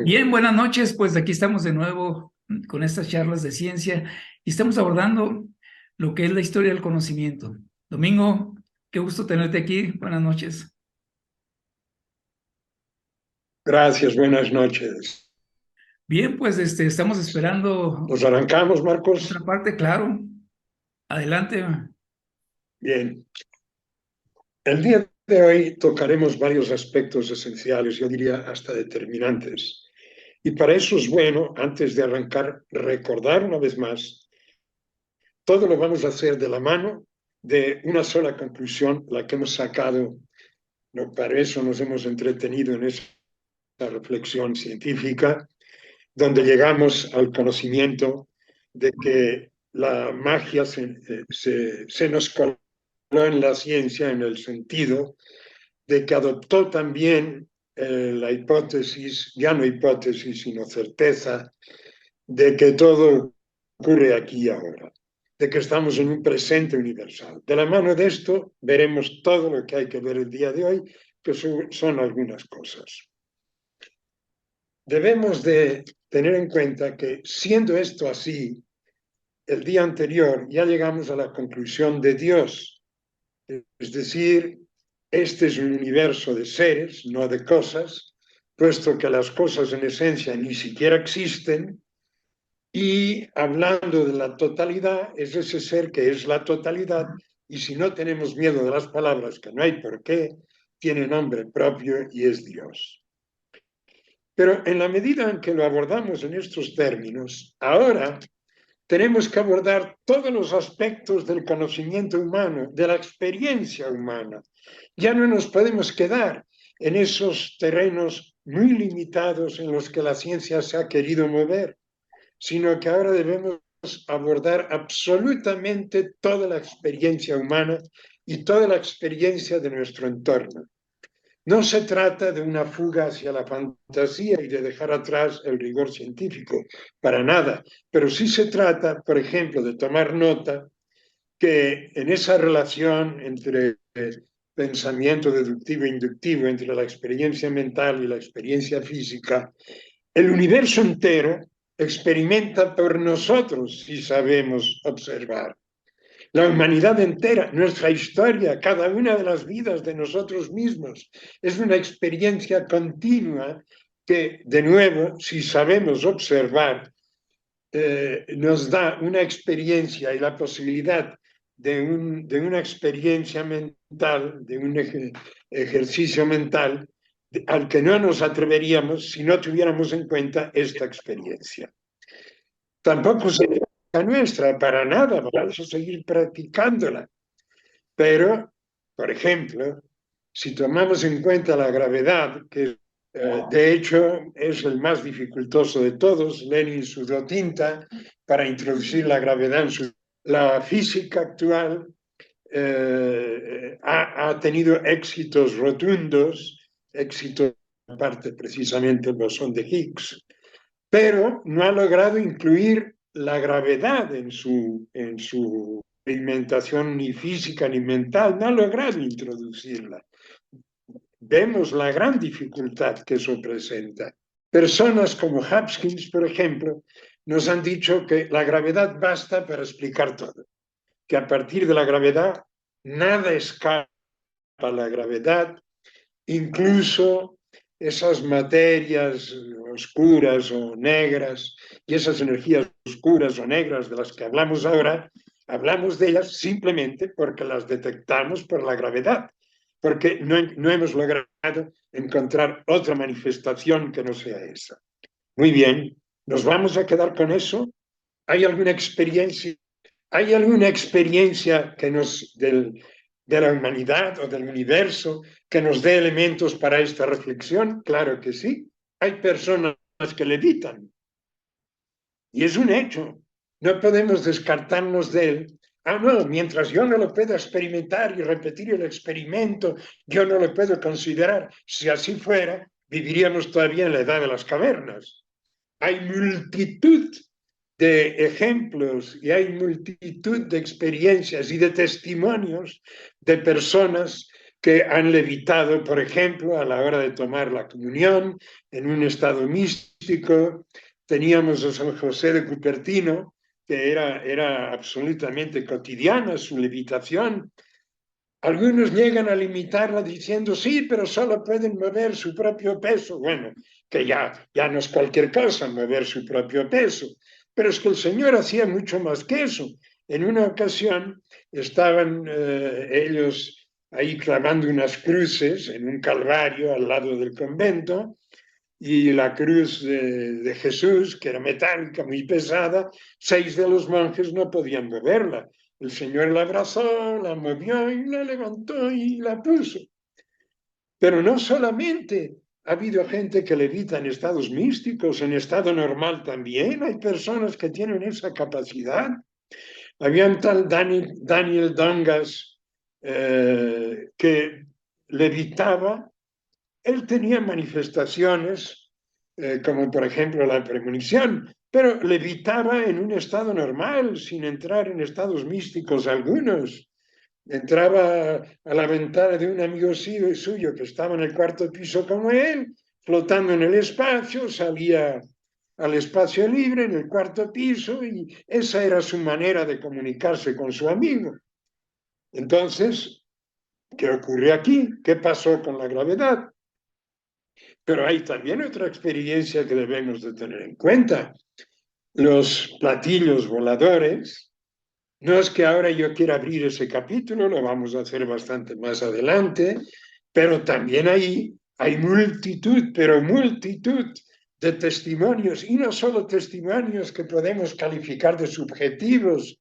Bien, buenas noches. Pues aquí estamos de nuevo con estas charlas de ciencia y estamos abordando lo que es la historia del conocimiento. Domingo, qué gusto tenerte aquí. Buenas noches. Gracias, buenas noches. Bien, pues estamos esperando ¿Nos arrancamos, otra Marcos? parte, claro. Adelante. Bien. El día de hoy tocaremos varios aspectos esenciales, yo diría hasta determinantes. Y para eso es bueno, antes de arrancar, recordar una vez más, todo lo vamos a hacer de la mano de una sola conclusión, la que hemos sacado. No, para eso nos hemos entretenido en esa reflexión científica, donde llegamos al conocimiento de que la magia se nos coló en la ciencia en el sentido de que adoptó también la hipótesis, ya no hipótesis, sino certeza, de que todo ocurre aquí y ahora, de que estamos en un presente universal. De la mano de esto veremos todo lo que hay que ver el día de hoy, que son algunas cosas. Debemos de tener en cuenta que siendo esto así, el día anterior ya llegamos a la conclusión de Dios, es decir, este es un universo de seres, no de cosas, puesto que las cosas en esencia ni siquiera existen, y hablando de la totalidad, es ese ser que es la totalidad, y si no tenemos miedo de las palabras, que no hay por qué, tiene nombre propio y es Dios. Pero en la medida en que lo abordamos en estos términos, ahora tenemos que abordar todos los aspectos del conocimiento humano, de la experiencia humana. Ya no nos podemos quedar en esos terrenos muy limitados en los que la ciencia se ha querido mover, sino que ahora debemos abordar absolutamente toda la experiencia humana y toda la experiencia de nuestro entorno. No se trata de una fuga hacia la fantasía y de dejar atrás el rigor científico, para nada, pero sí se trata, por ejemplo, de tomar nota que en esa relación entre pensamiento deductivo e inductivo, entre la experiencia mental y la experiencia física, el universo entero experimenta por nosotros si sabemos observar. La humanidad entera, nuestra historia, cada una de las vidas de nosotros mismos, es una experiencia continua que, de nuevo, si sabemos observar, nos da una experiencia y la posibilidad de una experiencia mental, de un ejercicio mental al que no nos atreveríamos si no tuviéramos en cuenta esta experiencia. Tampoco sería nuestra, para nada, vamos a seguir practicándola. Pero, por ejemplo, si tomamos en cuenta la gravedad, que de hecho es el más dificultoso de todos, Lenin sudó tinta para introducir la gravedad en su... La física actual ha tenido éxitos rotundos, éxitos aparte precisamente el bosón de Higgs, pero no ha logrado incluir la gravedad en su alimentación ni física ni mental, no ha logrado introducirla. Vemos la gran dificultad que eso presenta. Personas como Hopkins, por ejemplo, nos han dicho que la gravedad basta para explicar todo, que a partir de la gravedad nada escapa a la gravedad, incluso esas materias oscuras o negras y esas energías oscuras o negras de las que hablamos ahora, hablamos de ellas simplemente porque las detectamos por la gravedad, porque no hemos logrado encontrar otra manifestación que no sea esa. Muy bien, ¿nos vamos a quedar con eso? ¿Hay alguna experiencia ¿Hay alguna experiencia que de la humanidad o del universo que nos dé elementos para esta reflexión? Claro que sí. Hay personas que levitan y es un hecho. No podemos descartarnos de él. Ah, no, mientras yo no lo pueda experimentar y repetir el experimento, yo no lo puedo considerar. Si así fuera, viviríamos todavía en la edad de las cavernas. Hay multitud de ejemplos y hay multitud de experiencias y de testimonios de personas que han levitado, por ejemplo, a la hora de tomar la comunión, en un estado místico. Teníamos a San José de Cupertino, que era absolutamente cotidiana su levitación. Algunos llegan a limitarla diciendo, sí, pero solo pueden mover su propio peso. Bueno, que ya no es cualquier cosa mover su propio peso, pero es que el Señor hacía mucho más que eso. En una ocasión estaban ellos ahí clavando unas cruces en un calvario al lado del convento, y la cruz de Jesús, que era metálica, muy pesada, 6 de los monjes no podían moverla. El Señor la abrazó, la movió y la levantó y la puso. Pero no solamente ha habido gente que levita en estados místicos, en estado normal también hay personas que tienen esa capacidad. Había un tal Daniel Dongas que levitaba. Él tenía manifestaciones, como por ejemplo la premonición, pero levitaba en un estado normal, sin entrar en estados místicos algunos. Entraba a la ventana de un amigo suyo que estaba en el cuarto piso como él, flotando en el espacio, salía al espacio libre en el cuarto piso y esa era su manera de comunicarse con su amigo. Entonces, ¿qué ocurre aquí? ¿Qué pasó con la gravedad? Pero hay también otra experiencia que debemos de tener en cuenta. Los platillos voladores, no es que ahora yo quiera abrir ese capítulo, lo vamos a hacer bastante más adelante, pero también ahí hay multitud, pero multitud de testimonios, y no solo testimonios que podemos calificar de subjetivos,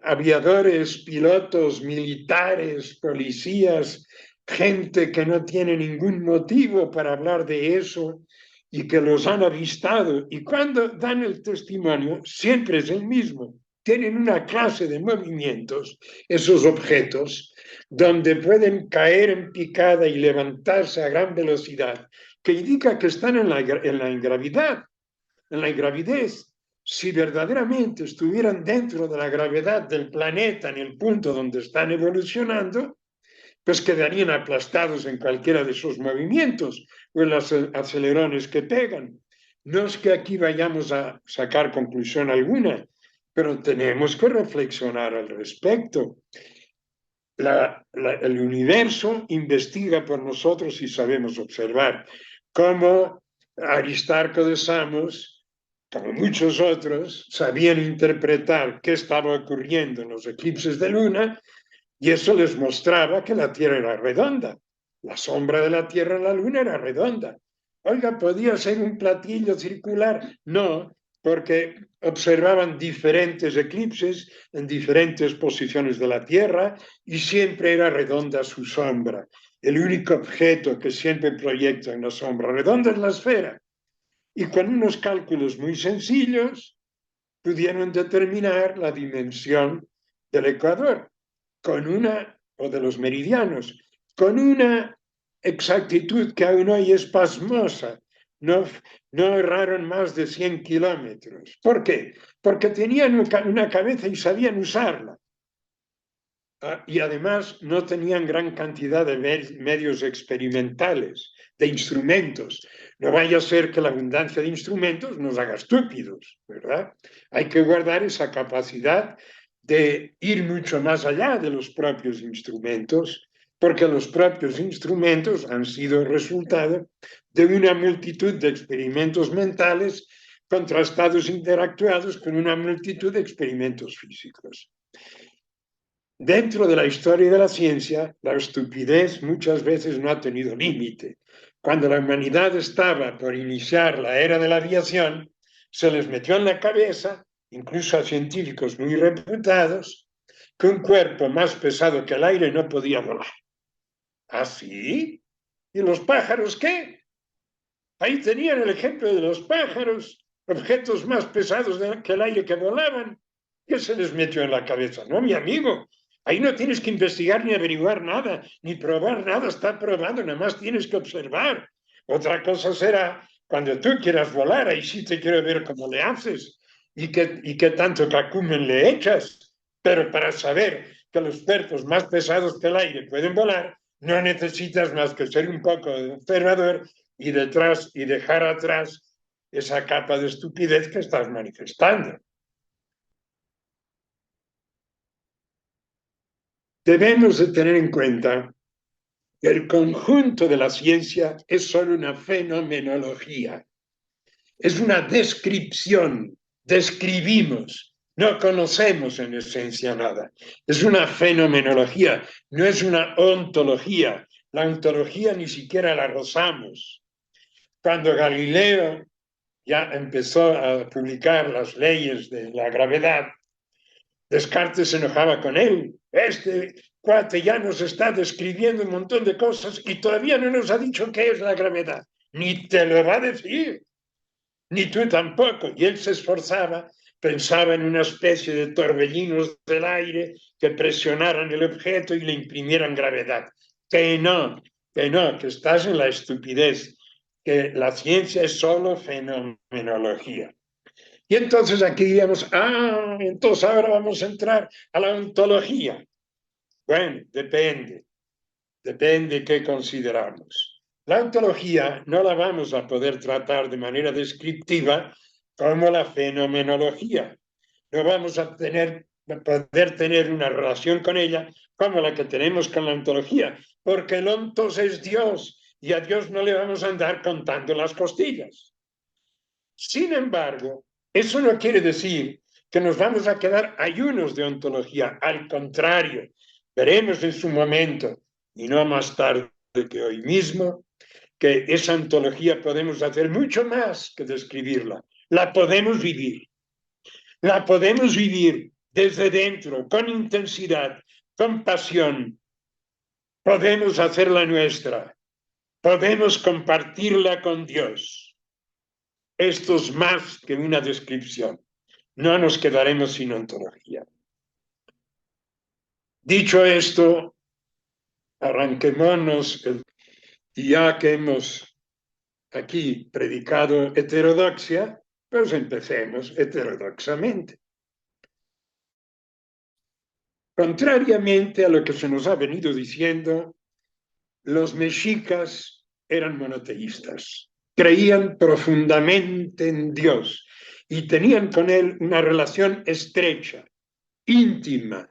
aviadores, pilotos, militares, policías, gente que no tiene ningún motivo para hablar de eso y que los han avistado. Y cuando dan el testimonio, siempre es el mismo. Tienen una clase de movimientos, esos objetos, donde pueden caer en picada y levantarse a gran velocidad, que indica que están en la ingravidez. Si verdaderamente estuvieran dentro de la gravedad del planeta en el punto donde están evolucionando, pues quedarían aplastados en cualquiera de esos movimientos o en los acelerones que pegan. No es que aquí vayamos a sacar conclusión alguna, pero tenemos que reflexionar al respecto. El universo investiga por nosotros y sabemos observar. Como Aristarco de Samos, como muchos otros, sabían interpretar qué estaba ocurriendo en los eclipses de luna, y eso les mostraba que la Tierra era redonda. La sombra de la Tierra en la luna era redonda. Oiga, ¿podía ser un platillo circular? No, porque observaban diferentes eclipses en diferentes posiciones de la Tierra y siempre era redonda su sombra. El único objeto que siempre proyecta una sombra redonda es la esfera. Y con unos cálculos muy sencillos pudieron determinar la dimensión del ecuador o de los meridianos, con una exactitud que aún hoy es pasmosa. No erraron más de 100 kilómetros. ¿Por qué? Porque tenían una cabeza y sabían usarla. Y además no tenían gran cantidad de medios experimentales, de instrumentos. No vaya a ser que la abundancia de instrumentos nos haga estúpidos, ¿verdad? Hay que guardar esa capacidad de ir mucho más allá de los propios instrumentos, porque los propios instrumentos han sido el resultado de una multitud de experimentos mentales contrastados, interactuados con una multitud de experimentos físicos. Dentro de la historia de la ciencia, la estupidez muchas veces no ha tenido límite. Cuando la humanidad estaba por iniciar la era de la aviación, se les metió en la cabeza, incluso a científicos muy reputados, que un cuerpo más pesado que el aire no podía volar. ¿Ah, sí? ¿Y los pájaros qué? Ahí tenían el ejemplo de los pájaros, objetos más pesados que el aire que volaban. ¿Qué se les metió en la cabeza? No, mi amigo, ahí no tienes que investigar ni averiguar nada, ni probar nada, está probado, nada más tienes que observar. Otra cosa será cuando tú quieras volar, ahí sí te quiero ver cómo le haces y qué tanto cacumen le echas. Pero para saber que los cuerpos más pesados que el aire pueden volar, No necesitas más que ser un poco observador y detrás y dejar atrás esa capa de estupidez que estás manifestando. Debemos de tener en cuenta que el conjunto de la ciencia es solo una fenomenología, es una descripción, describimos, no conocemos en esencia nada. Es una fenomenología, no es una ontología. La ontología ni siquiera la rozamos. Cuando Galileo ya empezó a publicar las leyes de la gravedad, Descartes se enojaba con él. Este cuate ya nos está describiendo un montón de cosas y todavía no nos ha dicho qué es la gravedad. Ni te lo va a decir, ni tú tampoco. Y él se esforzaba, pensaba en una especie de torbellinos del aire que presionaran el objeto y le imprimieran gravedad. Que no, que estás en la estupidez, que la ciencia es solo fenomenología. Y entonces aquí diríamos, entonces ahora vamos a entrar a la ontología. Bueno, depende qué consideramos. La ontología no la vamos a poder tratar de manera descriptiva como la fenomenología. No vamos a poder tener una relación con ella como la que tenemos con la ontología, porque el ontos es Dios y a Dios no le vamos a andar contando las costillas. Sin embargo, eso no quiere decir que nos vamos a quedar ayunos de ontología. Al contrario, veremos en su momento, y no más tarde que hoy mismo, que esa ontología podemos hacer mucho más que describirla. La podemos vivir. La podemos vivir desde dentro, con intensidad, con pasión. Podemos hacerla nuestra. Podemos compartirla con Dios. Esto es más que una descripción. No nos quedaremos sin ontología. Dicho esto, arranquémonos, ya que hemos aquí predicado heterodoxia, pues empecemos heterodoxamente. Contrariamente a lo que se nos ha venido diciendo, los mexicas eran monoteístas, creían profundamente en Dios y tenían con él una relación estrecha, íntima.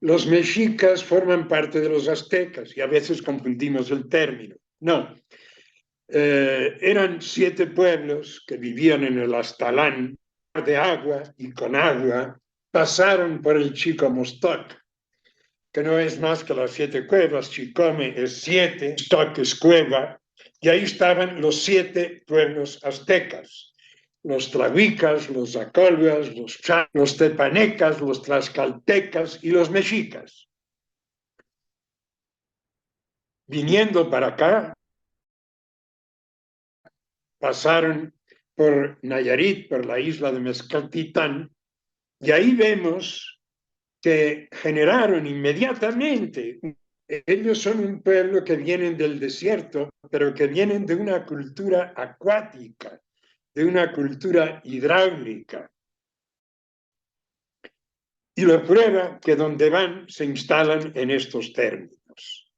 Los mexicas forman parte de los aztecas y a veces confundimos el término. No, eran 7 pueblos que vivían en el Aztlán de agua y con agua, pasaron por el Chicomostoc, que no es más que las 7 cuevas. Chicome es 7, Stoc es cueva, y ahí estaban los 7 pueblos aztecas. Los tlahuicas, los acolhuas, los tepanecas, los tlaxcaltecas y los mexicas. Viniendo para acá, pasaron por Nayarit, por la isla de Mezcaltitán, y ahí vemos que generaron inmediatamente. Ellos son un pueblo que vienen del desierto, pero que vienen de una cultura acuática, de una cultura hidráulica. Y lo prueba que donde van se instalan en estos términos.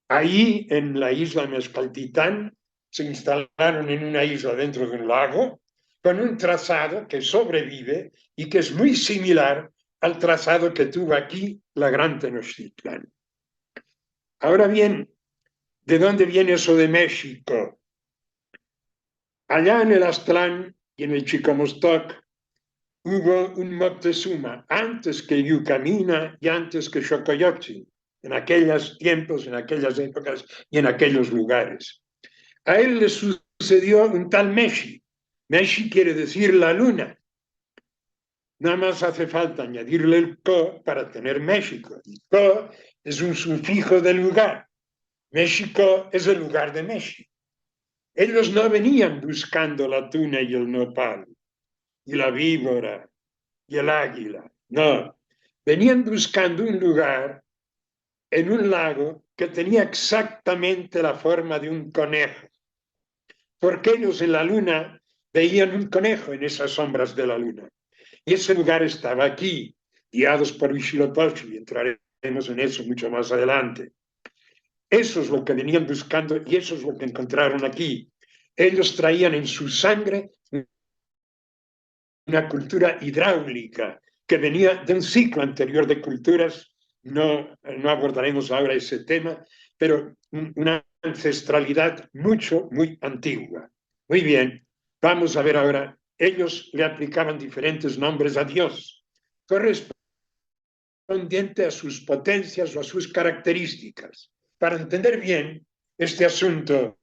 Ahí, en la isla Mezcaltitán, se instalaron en una isla dentro de un lago, con un trazado que sobrevive y que es muy similar al trazado que tuvo aquí la Gran Tenochtitlán. Ahora bien, ¿de dónde viene eso de México? Allá en el Aztlán y en el Chicomostoc hubo un Moctezuma antes que Yucamina y antes que Xocoyotzin, en aquellos tiempos, en aquellas épocas y en aquellos lugares. A él le sucedió un tal Meshi. Meshi quiere decir la luna. Nada más hace falta añadirle el co para tener México. Y co es un sufijo de lugar. México es el lugar de México. Ellos no venían buscando la tuna y el nopal, y la víbora, y el águila. No, venían buscando un lugar en un lago que tenía exactamente la forma de un conejo. Porque ellos en la luna veían un conejo en esas sombras de la luna. Y ese lugar estaba aquí. guiados por Huitzilopochtli, y entraremos en eso mucho más adelante. Eso es lo que venían buscando y eso es lo que encontraron aquí. Ellos traían en su sangre una cultura hidráulica que venía de un ciclo anterior de culturas. No abordaremos ahora ese tema, pero una ancestralidad muy antigua. Muy bien, vamos a ver ahora. Ellos le aplicaban diferentes nombres a Dios, correspondiente a sus potencias o a sus características. Para entender bien este asunto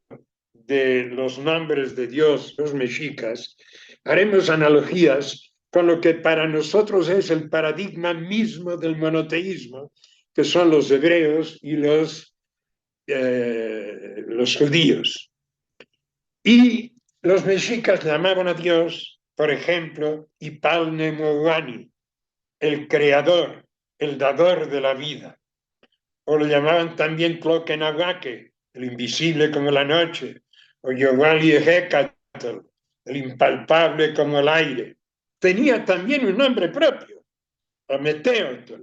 de los nombres de Dios, los mexicas, haremos analogías con lo que para nosotros es el paradigma mismo del monoteísmo, que son los hebreos y los judíos. Y los mexicas llamaban a Dios, por ejemplo, Ipalnemohuani, el creador, el dador de la vida. O lo llamaban también Tloquenahuaque, el invisible como la noche, o Yowali Ejecatl, el impalpable como el aire. Tenía también un nombre propio, Ometeotl,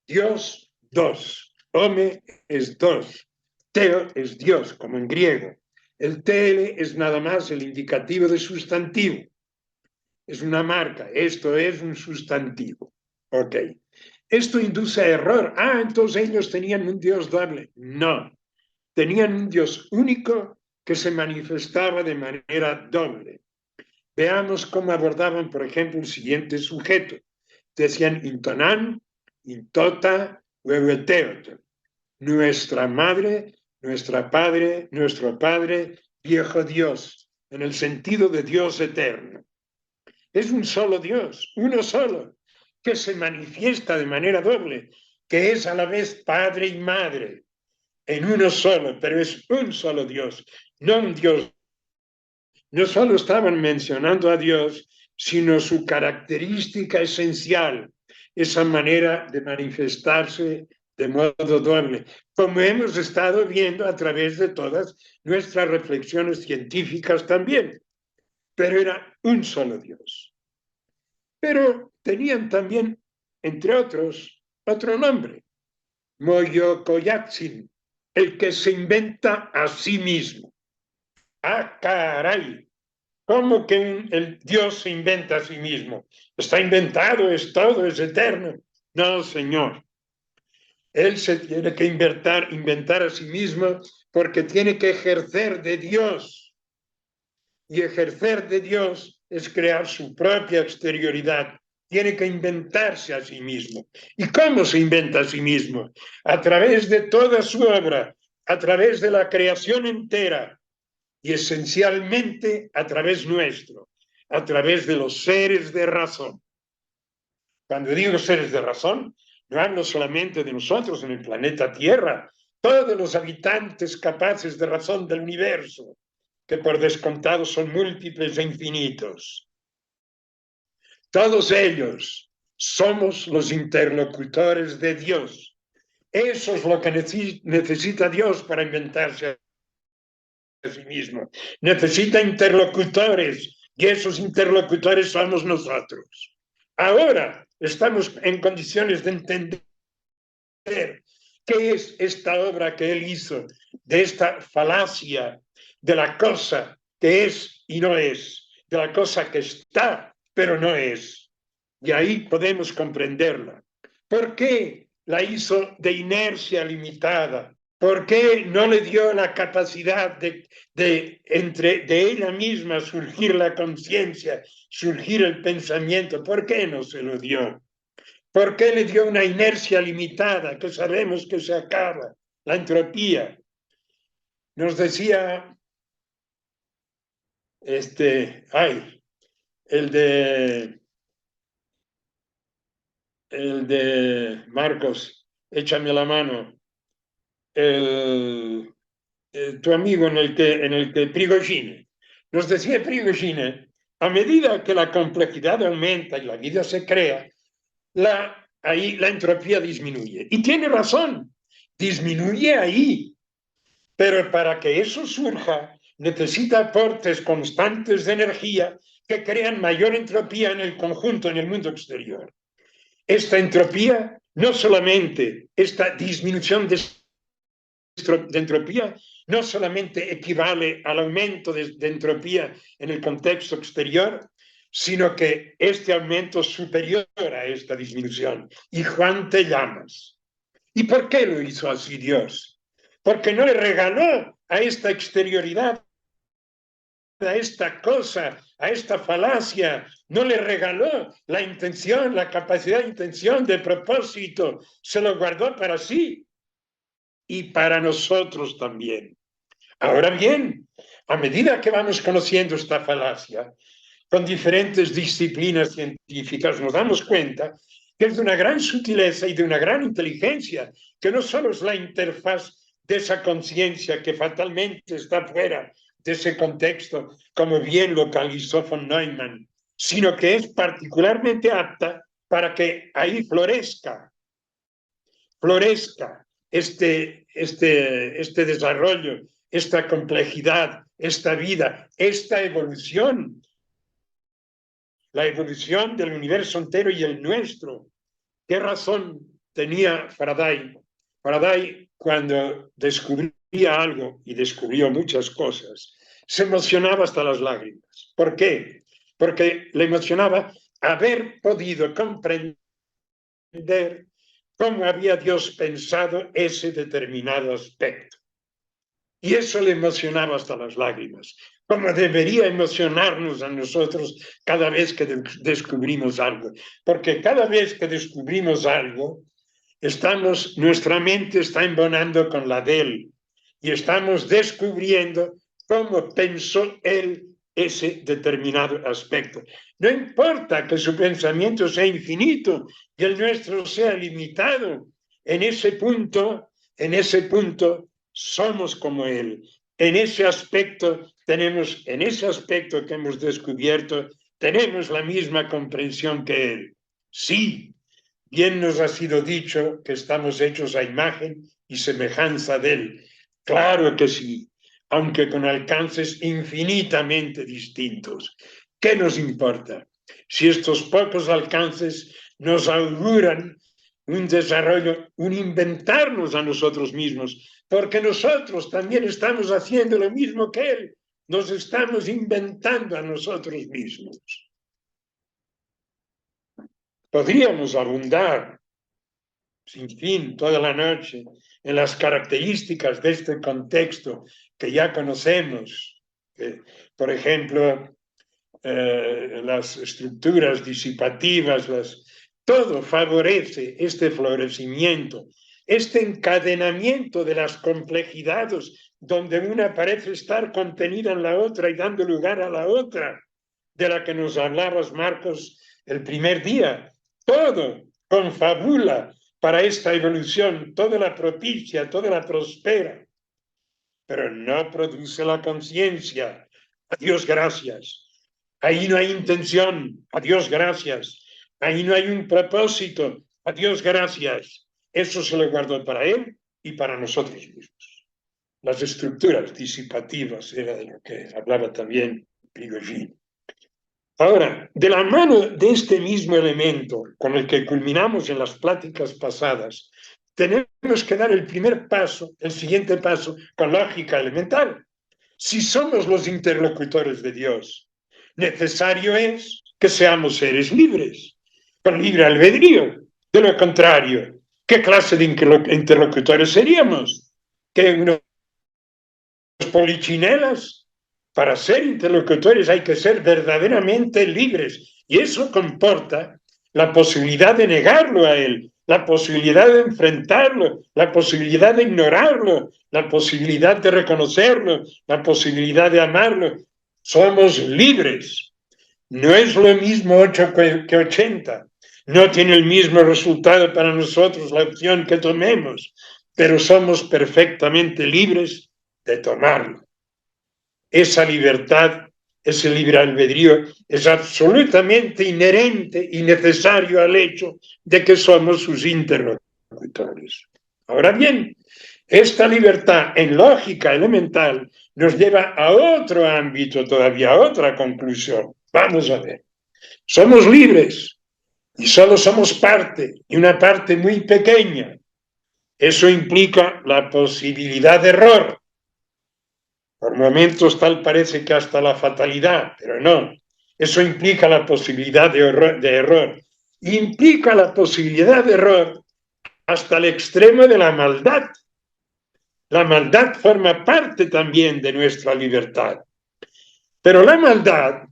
Dios dos. Ome es dos, Teo es Dios, como en griego. El TL es nada más el indicativo de sustantivo. Es una marca, esto es un sustantivo. Ok. Esto induce a error. Entonces ellos tenían un Dios doble. No, tenían un Dios único que se manifestaba de manera doble. Veamos cómo abordaban, por ejemplo, el siguiente sujeto. Decían Intonan, Intota, Huehueteotl. Nuestra madre, nuestro padre, viejo Dios, en el sentido de Dios eterno. Es un solo Dios, uno solo, que se manifiesta de manera doble, que es a la vez padre y madre, en uno solo, pero es un solo Dios, no un Dios. No solo estaban mencionando a Dios, sino su característica esencial, esa manera de manifestarse de modo doble, como hemos estado viendo a través de todas nuestras reflexiones científicas también. Pero era un solo Dios. Pero tenían también, entre otros, otro nombre, Moyocoyatzin, el que se inventa a sí mismo. Caray, ¿cómo que el Dios se inventa a sí mismo? Está inventado, es todo, es eterno. No, Señor. Él se tiene que inventar a sí mismo porque tiene que ejercer de Dios. Y ejercer de Dios es crear su propia exterioridad. Tiene que inventarse a sí mismo. ¿Y cómo se inventa a sí mismo? A través de toda su obra, a través de la creación entera y esencialmente a través nuestro, a través de los seres de razón. Cuando digo seres de razón, no hablo solamente de nosotros en el planeta Tierra, todos los habitantes capaces de razón del universo, que por descontado son múltiples e infinitos. Todos ellos somos los interlocutores de Dios. Eso es lo que necesita Dios para inventarse a sí mismo. Necesita interlocutores y esos interlocutores somos nosotros. Ahora estamos en condiciones de entender qué es esta obra que él hizo, de esta falacia de la cosa que es y no es, de la cosa que está pero no es. Y ahí podemos comprenderla. ¿Por qué la hizo de inercia limitada? ¿Por qué no le dio la capacidad de ella misma surgir la conciencia, surgir el pensamiento? ¿Por qué no se lo dio? ¿Por qué le dio una inercia limitada que sabemos que se acaba? La entropía. Nos decía el de Marcos, échame la mano, tu amigo en el que Prigogine. Nos decía Prigogine, a medida que la complejidad aumenta y la vida se crea, ahí la entropía disminuye. Y tiene razón, disminuye ahí. Pero para que eso surja, necesita aportes constantes de energía que crean mayor entropía en el conjunto, en el mundo exterior. esta entropía, no solamente esta disminución de entropía, no solamente equivale al aumento de entropía en el contexto exterior, sino que este aumento es superior a esta disminución. ¿Y Juan te llamas? ¿Y por qué lo hizo así Dios? Porque no le regaló a esta exterioridad, a esta cosa, a esta falacia, no le regaló la intención, la capacidad de intención, de propósito, se lo guardó para sí y para nosotros también. Ahora bien, a medida que vamos conociendo esta falacia, con diferentes disciplinas científicas, nos damos cuenta que es de una gran sutileza y de una gran inteligencia, que no solo es la interfaz de esa conciencia que fatalmente está fuera de ese contexto, como bien localizó von Neumann, sino que es particularmente apta para que ahí florezca este desarrollo, esta complejidad, esta vida, esta evolución, la evolución del universo entero y el nuestro. ¿Qué razón tenía Faraday? Faraday, cuando descubría algo, y descubrió muchas cosas, se emocionaba hasta las lágrimas. ¿Por qué? Porque le emocionaba haber podido comprender cómo había Dios pensado ese determinado aspecto. Y eso le emocionaba hasta las lágrimas, como debería emocionarnos a nosotros cada vez que descubrimos algo. Porque cada vez que descubrimos algo, nuestra mente está embonando con la de él y estamos descubriendo cómo pensó él ese determinado aspecto. No importa que su pensamiento sea infinito y el nuestro sea limitado, en ese punto somos como él. En ese aspecto que hemos descubierto, tenemos la misma comprensión que él. Sí, bien nos ha sido dicho que estamos hechos a imagen y semejanza de él. Claro que sí, aunque con alcances infinitamente distintos. ¿Qué nos importa? Si estos pocos alcances nos auguran un desarrollo, un inventarnos a nosotros mismos, porque nosotros también estamos haciendo lo mismo que él, nos estamos inventando a nosotros mismos. Podríamos abundar sin fin toda la noche en las características de este contexto que ya conocemos, por ejemplo, las estructuras disipativas, todo favorece este florecimiento, este encadenamiento de las complejidades donde una parece estar contenida en la otra y dando lugar a la otra, de la que nos hablabas, Marcos, el primer día. Todo confabula para esta evolución, toda la propicia, toda la prospera, pero no produce la conciencia. A Dios gracias. Ahí no hay intención. A Dios gracias. Ahí no hay un propósito. A Dios gracias. Eso se lo guardó para él y para nosotros mismos. Las estructuras disipativas era de lo que hablaba también Prigogine. Ahora, de la mano de este mismo elemento con el que culminamos en las pláticas pasadas, tenemos que dar el primer paso, el siguiente paso, con lógica elemental. Si somos los interlocutores de Dios, necesario es que seamos seres libres, con libre albedrío. De lo contrario, ¿qué clase de interlocutores seríamos? ¿Que unos polichinelas? Para ser interlocutores hay que ser verdaderamente libres y eso comporta la posibilidad de negarlo a él, la posibilidad de enfrentarlo, la posibilidad de ignorarlo, la posibilidad de reconocerlo, la posibilidad de amarlo. Somos libres. No es lo mismo 8 que 80. No tiene el mismo resultado para nosotros la opción que tomemos, pero somos perfectamente libres de tomarlo. Esa libertad, ese libre albedrío es absolutamente inherente y necesario al hecho de que somos sus interlocutores. Ahora bien, esta libertad en lógica elemental nos lleva a otro ámbito todavía, a otra conclusión. Vamos a ver. Somos libres. Y solo somos parte, y una parte muy pequeña. Eso implica la posibilidad de error. Por momentos tal parece que hasta la fatalidad, pero no. Eso implica la posibilidad de error. Implica la posibilidad de error hasta el extremo de la maldad. La maldad forma parte también de nuestra libertad. Pero la maldad,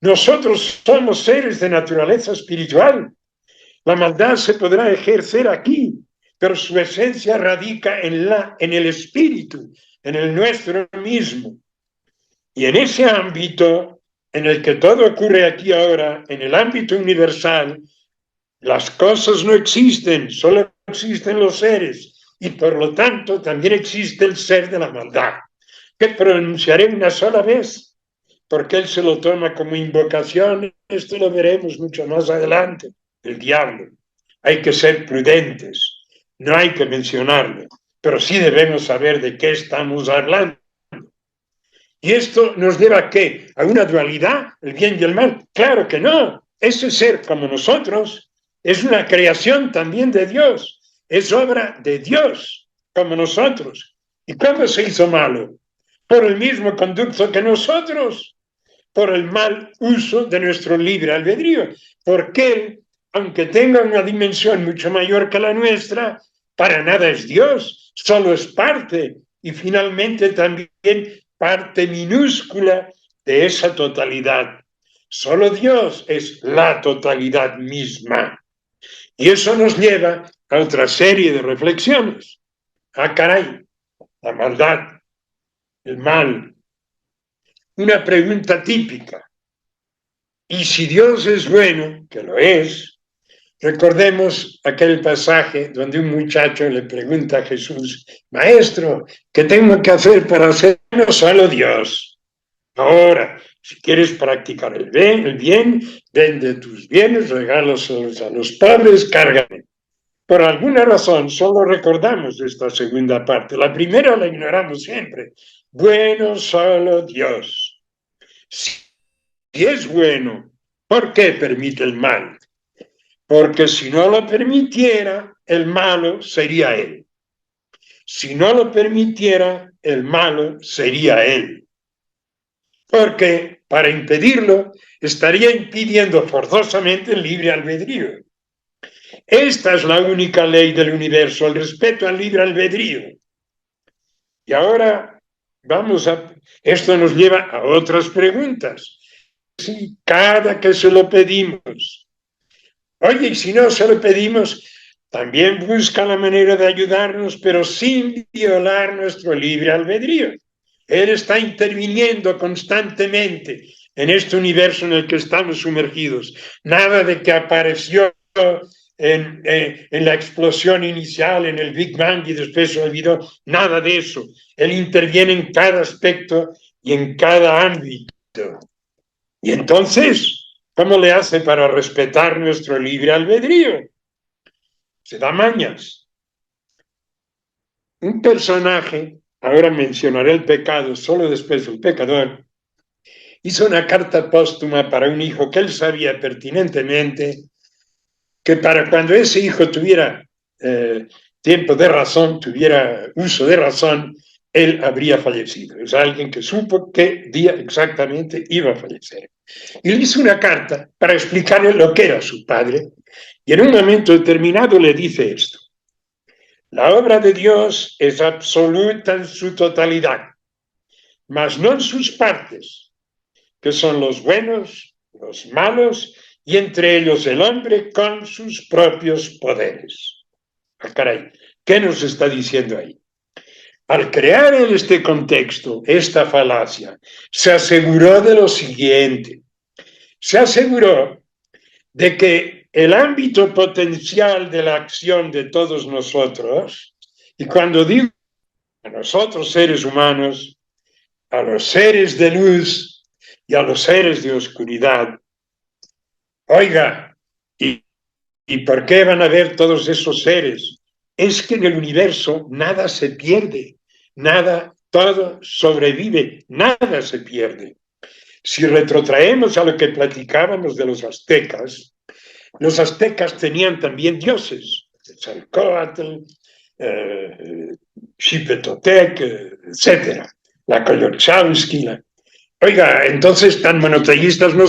nosotros somos seres de naturaleza espiritual. La maldad se podrá ejercer aquí, pero su esencia radica en el espíritu, en el nuestro mismo. Y en ese ámbito en el que todo ocurre aquí ahora, en el ámbito universal, las cosas no existen, solo existen los seres. Y por lo tanto también existe el ser de la maldad, que pronunciaré una sola vez, porque él se lo toma como invocación. Esto lo veremos mucho más adelante, el diablo. Hay que ser prudentes, no hay que mencionarlo, pero sí debemos saber de qué estamos hablando. ¿Y esto nos lleva a qué? ¿A una dualidad, el bien y el mal? Claro que no. Ese ser como nosotros es una creación también de Dios, es obra de Dios como nosotros. ¿Y cómo se hizo malo? Por el mismo conducto que nosotros, por el mal uso de nuestro libre albedrío, porque Él, aunque tenga una dimensión mucho mayor que la nuestra, para nada es Dios, solo es parte y finalmente también parte minúscula de esa totalidad. Solo Dios es la totalidad misma. Y eso nos lleva a otra serie de reflexiones. Ah, caray, la maldad, el mal. Una pregunta típica. Y si Dios es bueno, que lo es, recordemos aquel pasaje donde un muchacho le pregunta a Jesús, Maestro, ¿qué tengo que hacer para ser no solo Dios? Ahora, si quieres practicar el bien, vende tus bienes, regalos a los pobres, cárgame. Por alguna razón, solo recordamos esta segunda parte. La primera la ignoramos siempre. Bueno solo Dios. Si es bueno, ¿por qué permite el mal? Porque si no lo permitiera, el malo sería él. Si no lo permitiera, el malo sería él. Porque para impedirlo, estaría impidiendo forzosamente el libre albedrío. Esta es la única ley del universo, el respeto al libre albedrío. Y ahora esto nos lleva a otras preguntas. Si cada que se lo pedimos, oye, y si no se lo pedimos, también busca la manera de ayudarnos, pero sin violar nuestro libre albedrío. Él está interviniendo constantemente en este universo en el que estamos sumergidos. Nada de que apareció en la explosión inicial, en el Big Bang y después se olvidó. Nada de eso. Él interviene en cada aspecto y en cada ámbito. Y entonces, ¿cómo le hace para respetar nuestro libre albedrío? Se da mañas. Un personaje, ahora mencionaré el pecado solo después del pecador, hizo una carta póstuma para un hijo que él sabía pertinentemente que para cuando ese hijo tuviera tiempo de razón, tuviera uso de razón, él habría fallecido. Es alguien que supo qué día exactamente iba a fallecer. Y le hizo una carta para explicarle lo que era su padre, y en un momento determinado le dice esto. La obra de Dios es absoluta en su totalidad, mas no en sus partes, que son los buenos, los malos, y entre ellos el hombre con sus propios poderes. Ah, caray, ¿qué nos está diciendo ahí? Al crear en este contexto esta falacia, se aseguró de lo siguiente. Se aseguró de que el ámbito potencial de la acción de todos nosotros, y cuando digo a nosotros seres humanos, a los seres de luz y a los seres de oscuridad, oiga, ¿y por qué van a ver todos esos seres? Es que en el universo nada se pierde, nada, todo sobrevive, nada se pierde. Si retrotraemos a lo que platicábamos de los aztecas, Los aztecas tenían también dioses, Quetzalcóatl, Xipetotec, etc. La Coyolxauhqui. Oiga, entonces tan monoteístas no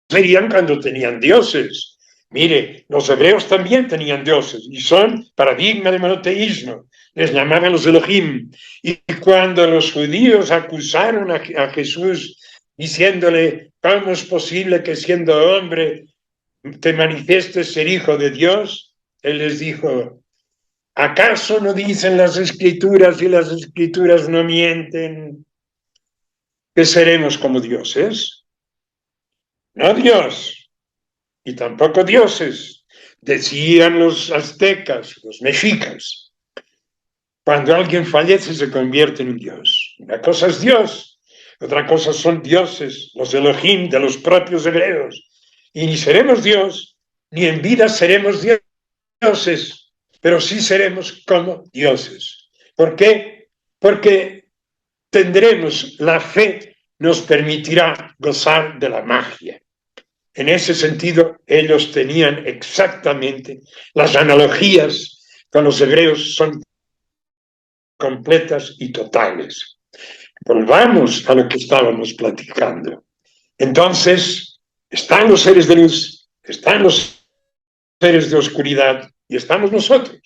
serían cuando tenían dioses. Mire, los hebreos también tenían dioses y son paradigma de monoteísmo. Les llamaban los Elohim. Y cuando los judíos acusaron a Jesús diciéndole, ¿cómo es posible que siendo hombre te manifiestes ser hijo de Dios? Él les dijo, ¿acaso no dicen las Escrituras y las Escrituras no mienten que seremos como dioses? No Dios, y tampoco dioses, decían los aztecas, los mexicas. Cuando alguien fallece se convierte en un dios. Una cosa es Dios, otra cosa son dioses, los Elohim de los propios hebreos. Y ni seremos Dios, ni en vida seremos dioses, pero sí seremos como dioses. ¿Por qué? Porque tendremos la fe, nos permitirá gozar de la magia. En ese sentido, ellos tenían exactamente las analogías con los hebreos son completas y totales. Volvamos a lo que estábamos platicando. Entonces, están los seres de luz, están los seres de oscuridad y estamos nosotros.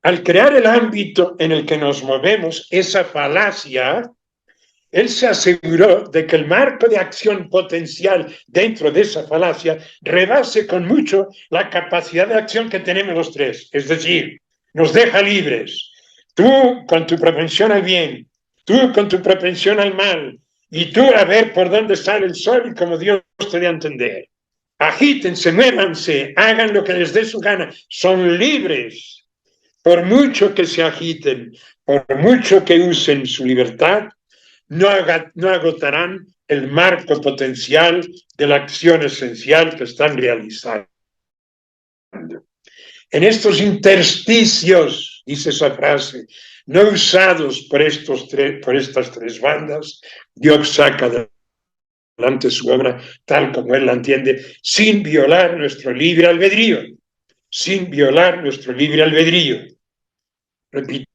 Al crear el ámbito en el que nos movemos, esa falacia, él se aseguró de que el marco de acción potencial dentro de esa falacia rebase con mucho la capacidad de acción que tenemos los tres. Es decir, nos deja libres. Tú con tu propensión al bien, tú con tu propensión al mal, y tú a ver por dónde sale el sol y como Dios te dé a entender. Agítense, muévanse, hagan lo que les dé su gana. Son libres. Por mucho que se agiten, por mucho que usen su libertad, no agotarán el marco potencial de la acción esencial que están realizando. En estos intersticios, dice esa frase, no usados por estas tres bandas, Dios saca adelante su obra tal como Él la entiende, sin violar nuestro libre albedrío, sin violar nuestro libre albedrío. Repitamos,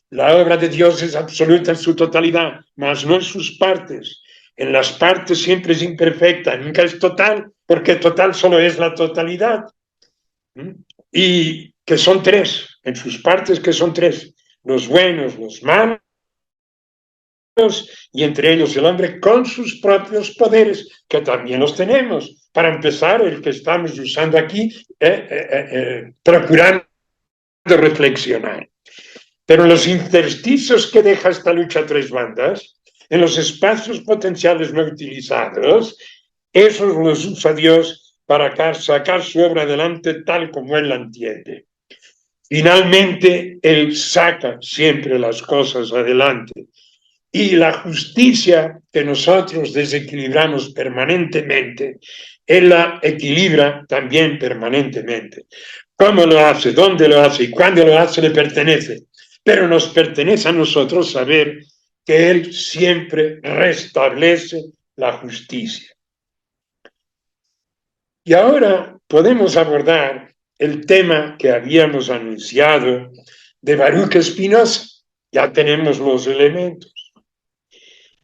la obra de Dios es absoluta en su totalidad, mas no en sus partes. En las partes siempre es imperfecta, nunca es total, porque total solo es la totalidad. Y que son tres, en sus partes que son tres, los buenos, los malos, y entre ellos el hombre con sus propios poderes, que también los tenemos. Para empezar, el que estamos usando aquí, procurando reflexionar. Pero en los intersticios que deja esta lucha a tres bandas, en los espacios potenciales no utilizados, esos los usa Dios para sacar su obra adelante tal como Él la entiende. Finalmente, Él saca siempre las cosas adelante. Y la justicia que nosotros desequilibramos permanentemente, Él la equilibra también permanentemente. ¿Cómo lo hace? ¿Dónde lo hace? ¿Y cuándo lo hace? Le pertenece. Pero nos pertenece a nosotros saber que Él siempre restablece la justicia. Y ahora podemos abordar el tema que habíamos anunciado de Baruch Spinoza. Ya tenemos los elementos.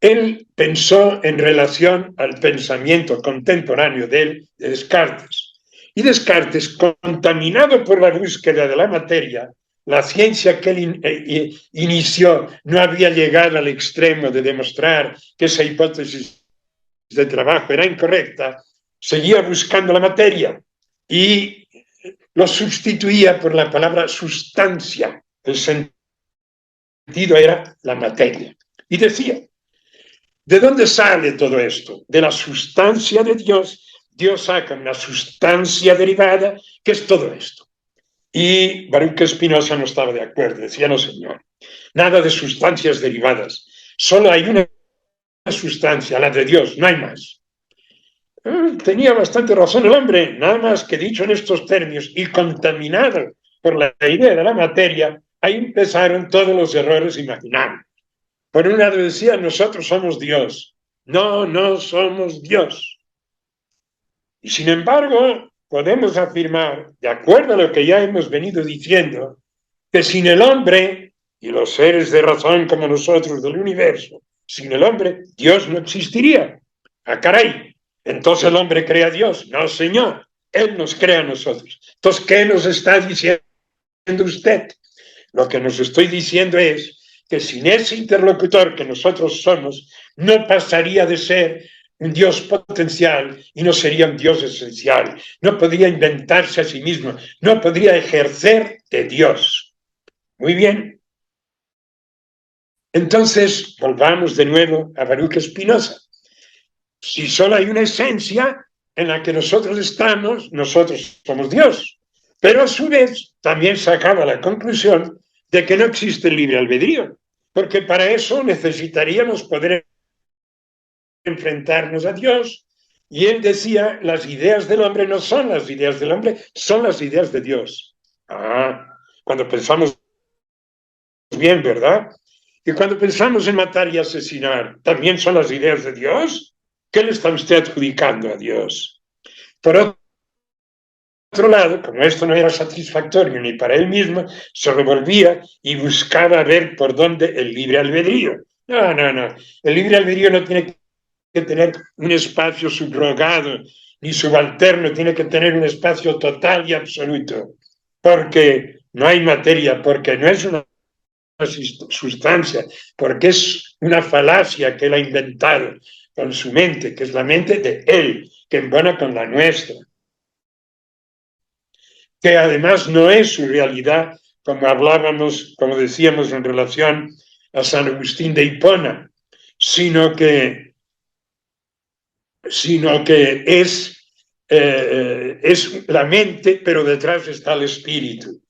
Él pensó en relación al pensamiento contemporáneo de él, de Descartes. Y Descartes, contaminado por la búsqueda de la materia, la ciencia que él inició no había llegado al extremo de demostrar que esa hipótesis de trabajo era incorrecta, seguía buscando la materia y lo sustituía por la palabra sustancia. El sentido era la materia. Y decía, ¿de dónde sale todo esto? De la sustancia de Dios. Dios saca una sustancia derivada, que es todo esto. Y Baruch Spinoza no estaba de acuerdo, decía, no señor, nada de sustancias derivadas, solo hay una sustancia, la de Dios, no hay más. Tenía bastante razón el hombre, nada más que dicho en estos términos y contaminado por la idea de la materia, ahí empezaron todos los errores imaginables. Por un lado decía, nosotros somos Dios. No, no somos Dios. Y sin embargo, podemos afirmar, de acuerdo a lo que ya hemos venido diciendo, que sin el hombre y los seres de razón como nosotros del universo, sin el hombre, Dios no existiría. ¡Ah, caray! Entonces el hombre crea a Dios. No, señor. Él nos crea a nosotros. Entonces, ¿qué nos está diciendo usted? Lo que nos estoy diciendo es que sin ese interlocutor que nosotros somos, no pasaría de ser un Dios potencial y no sería un Dios esencial. No podría inventarse a sí mismo, no podría ejercer de Dios. Muy bien. Entonces, volvamos de nuevo a Baruch Spinoza. Si solo hay una esencia en la que nosotros estamos, nosotros somos Dios. Pero a su vez también sacaba la conclusión de que no existe el libre albedrío, porque para eso necesitaríamos poder enfrentarnos a Dios. Y él decía, las ideas del hombre no son las ideas del hombre, son las ideas de Dios. Cuando pensamos bien, ¿verdad? Y cuando pensamos en matar y asesinar, ¿también son las ideas de Dios? ¿Qué le está usted adjudicando a Dios? Por otro lado, como esto no era satisfactorio ni para él mismo, se revolvía y buscaba ver por dónde el libre albedrío. No. El libre albedrío no tiene que tener un espacio subrogado ni subalterno, tiene que tener un espacio total y absoluto. Porque no hay materia, porque no es una sustancia, porque es una falacia que él ha inventado con su mente, que es la mente de él, que embona con la nuestra, que además no es su realidad, como hablábamos, como decíamos en relación a San Agustín de Hipona, sino que es la mente, pero detrás está el espíritu.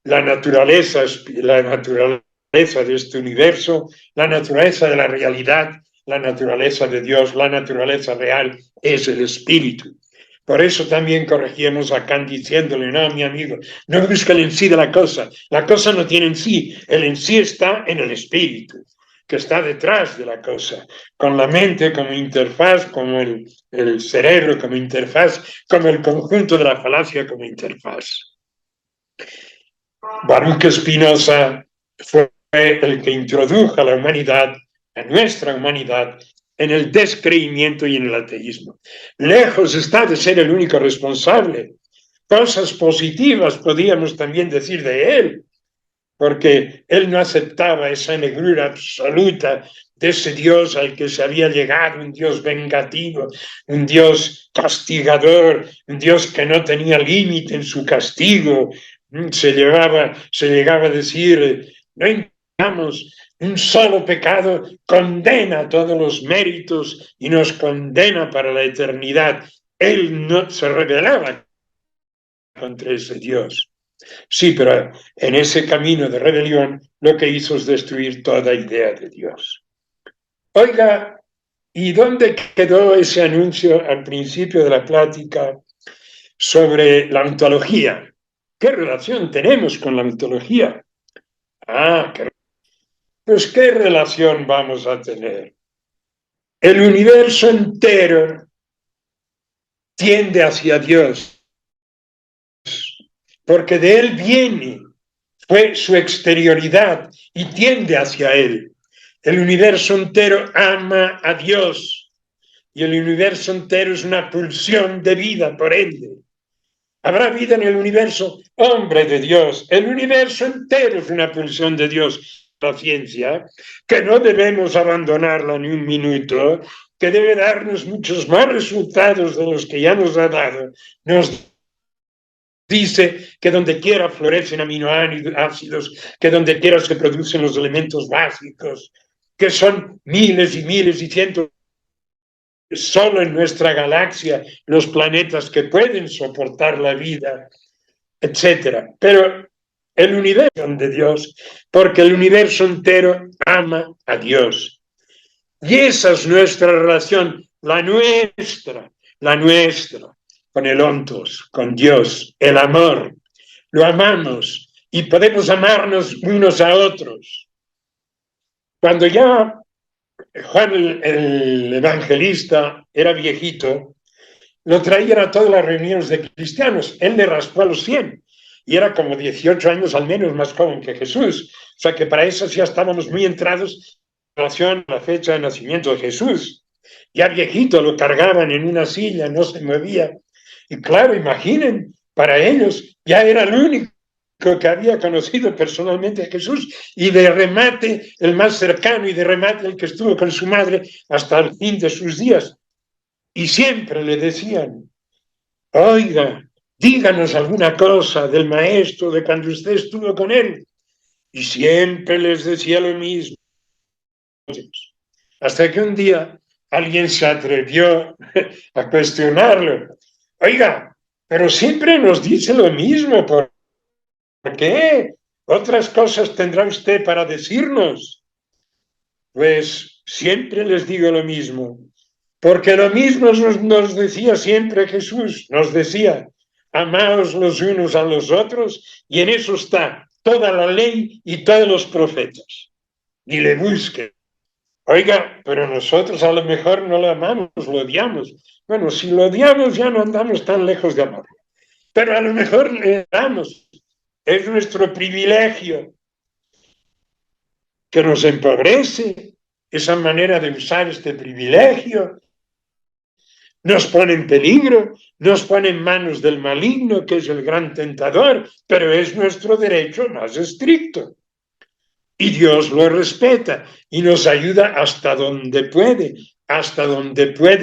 La naturaleza de este universo, la naturaleza de la realidad, la naturaleza de Dios, la naturaleza real es el espíritu. Por eso también corregíamos a Kant diciéndole, no, mi amigo, no busca el en sí de la cosa no tiene en sí, el en sí está en el espíritu, que está detrás de la cosa, con la mente como interfaz, como el cerebro como interfaz, como el conjunto de la falacia como interfaz. Baruch Spinoza fue el que introdujo a la humanidad, a nuestra humanidad, en el descreimiento y en el ateísmo. Lejos está de ser el único responsable. Cosas positivas podíamos también decir de él, porque él no aceptaba esa negrura absoluta de ese Dios al que se había llegado, un Dios vengativo, un Dios castigador, un Dios que no tenía límite en su castigo. Se llegaba a decir, no intentamos, un solo pecado condena todos los méritos y nos condena para la eternidad. Él no se rebelaba contra ese Dios. Sí, pero en ese camino de rebelión lo que hizo es destruir toda idea de Dios. Oiga, ¿y dónde quedó ese anuncio al principio de la plática sobre la ontología? ¿Qué relación tenemos con la ontología? Pues ¿qué relación vamos a tener? El universo entero tiende hacia Dios, porque de él viene, fue su exterioridad y tiende hacia él. El universo entero ama a Dios y el universo entero es una pulsión de vida, por ende. ¿Habrá vida en el universo? Hombre de Dios, el universo entero es una pulsión de Dios. La ciencia, que no debemos abandonarla ni un minuto, que debe darnos muchos más resultados de los que ya nos ha dado. Nos dice que donde quiera florecen aminoácidos, que donde quiera se producen los elementos básicos, que son miles y miles y cientos solo en nuestra galaxia los planetas que pueden soportar la vida, etcétera. Pero el universo de Dios, porque el universo entero ama a Dios. Y esa es nuestra relación, la nuestra, con el ontos, con Dios, el amor. Lo amamos y podemos amarnos unos a otros. Cuando ya Juan el Evangelista era viejito, lo traían a todas las reuniones de cristianos. Él le raspó a los 100 y era como 18 años al menos más joven que Jesús. O sea que para eso ya estábamos muy entrados en relación a la fecha de nacimiento de Jesús. Ya viejito, lo cargaban en una silla, no se movía. Y claro, imaginen, para ellos ya era el único que había conocido personalmente a Jesús, y de remate el más cercano, y de remate el que estuvo con su madre hasta el fin de sus días. Y siempre le decían: oiga, díganos alguna cosa del maestro, de cuando usted estuvo con él. Y siempre les decía lo mismo. Hasta que un día alguien se atrevió a cuestionarlo. Oiga, pero siempre nos dice lo mismo, ¿por qué? ¿Otras cosas tendrá usted para decirnos? Pues siempre les digo lo mismo, porque lo mismo nos decía siempre Jesús, nos decía: amaos los unos a los otros, y en eso está toda la ley y todos los profetas. Y le busquen. Oiga, pero nosotros a lo mejor no lo amamos, lo odiamos. Bueno, si lo odiamos ya no andamos tan lejos de amor. Pero a lo mejor le damos. Es nuestro privilegio, que nos empobrece esa manera de usar este privilegio. Nos pone en peligro, nos pone en manos del maligno, que es el gran tentador, pero es nuestro derecho más estricto. Y Dios lo respeta y nos ayuda hasta donde puede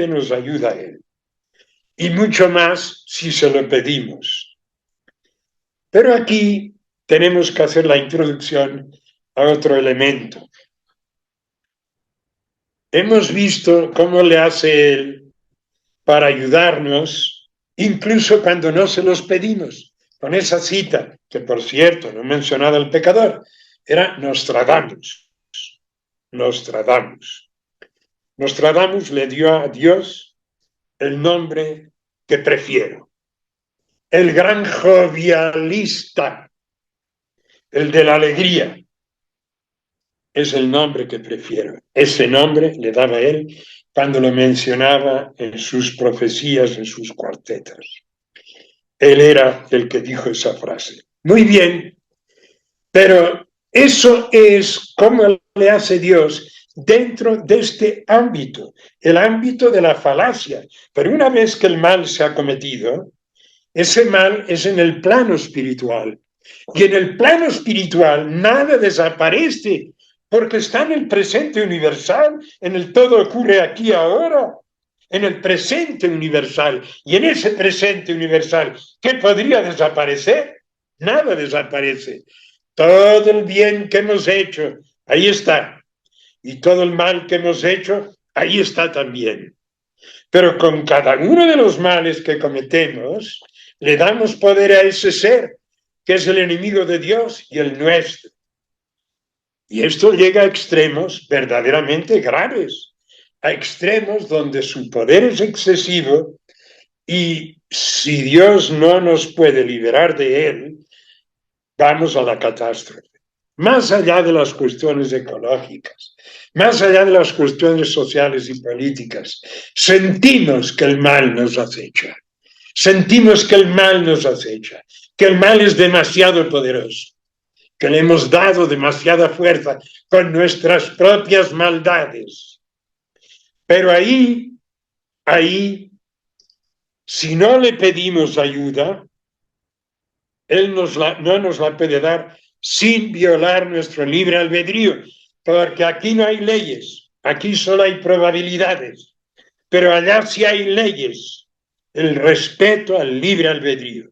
nos ayuda Él. Y mucho más si se lo pedimos. Pero aquí tenemos que hacer la introducción a otro elemento. Hemos visto cómo le hace Él para ayudarnos, incluso cuando no se los pedimos. Con esa cita, que por cierto no mencionaba el pecador, era Nostradamus. Nostradamus le dio a Dios el nombre que prefiero: el gran jovialista, el de la alegría. Es el nombre que prefiero. Ese nombre le daba él cuando lo mencionaba en sus profecías, en sus cuartetas. Él era el que dijo esa frase. Muy bien, pero eso es cómo le hace Dios dentro de este ámbito, el ámbito de la falacia. Pero una vez que el mal se ha cometido, ese mal es en el plano espiritual. Y en el plano espiritual nada desaparece, porque está en el presente universal, en el todo ocurre aquí ahora, en el presente universal. Y en ese presente universal, ¿qué podría desaparecer? Nada desaparece. Todo el bien que hemos hecho, ahí está. Y todo el mal que hemos hecho, ahí está también. Pero con cada uno de los males que cometemos, le damos poder a ese ser, que es el enemigo de Dios y el nuestro. Y esto llega a extremos verdaderamente graves, a extremos donde su poder es excesivo, y si Dios no nos puede liberar de él, vamos a la catástrofe. Más allá de las cuestiones ecológicas, más allá de las cuestiones sociales y políticas, sentimos que el mal nos acecha. Sentimos que el mal nos acecha, que el mal es demasiado poderoso, que le hemos dado demasiada fuerza con nuestras propias maldades. Pero ahí, si no le pedimos ayuda, Él no nos la puede dar sin violar nuestro libre albedrío, porque aquí no hay leyes, aquí solo hay probabilidades, pero allá sí hay leyes, el respeto al libre albedrío.